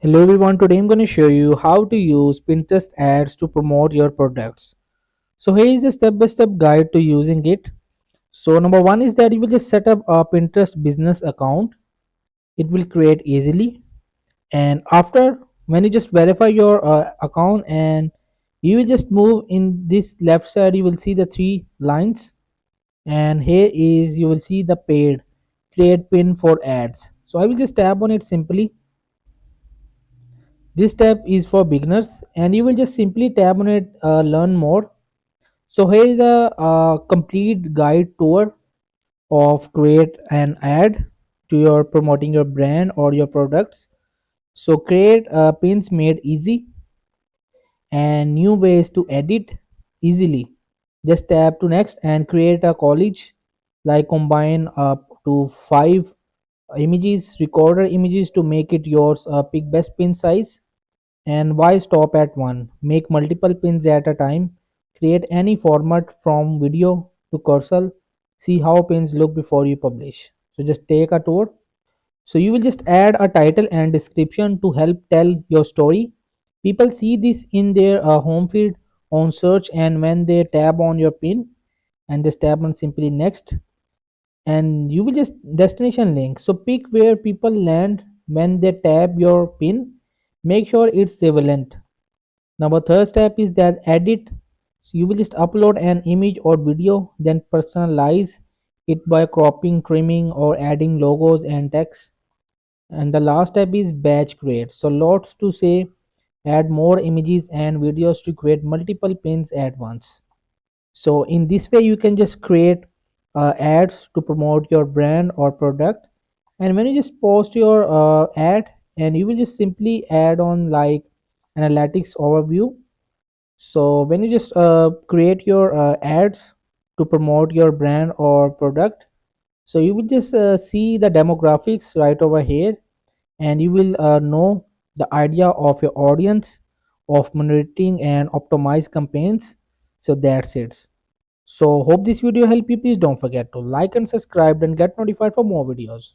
Hello everyone, today I'm going to show you how to use Pinterest ads to promote your products. So here is a step-by-step guide to using it. So number one is that you will just set up a Pinterest business account. It will create easily, and after when you just verify your account, and you will just move in this left side, you will see the three lines, and here is you will see the paid create pin for ads. So I will just tap on it simply. This tab is for beginners, and you will just simply tap on it, learn more. So here is a complete guide tour of create an ad to your promoting your brand or your products. So create pins made easy, and new ways to edit easily. Just tap to next and create a collage, like combine up to 5 images, recorder images to make it yours. Pick best pin size. And why stop at one? Make multiple pins at a time. Create any format from video to cursor. See how pins look before you publish. So just take a tour. So you will just add a title and description to help tell your story. People see this in their home feed on search, and when they tab on your pin and just tap on simply next, and you will just destination link. So pick where people land when they tab your pin. Make sure it's relevant. Now, third step is that edit. So you will just upload an image or video, then personalize it by cropping, trimming, or adding logos and text. And the last step is batch create. So lots to say, add more images and videos to create multiple pins at once. So in this way, you can just create ads to promote your brand or product. And when you just post your ad, and you will just simply add on like analytics overview. So when you just create your ads to promote your brand or product, so you will just see the demographics right over here, and you will know the idea of your audience, of monitoring and optimize campaigns. So that's it. So hope this video helped you. Please don't forget to like and subscribe and get notified for more videos.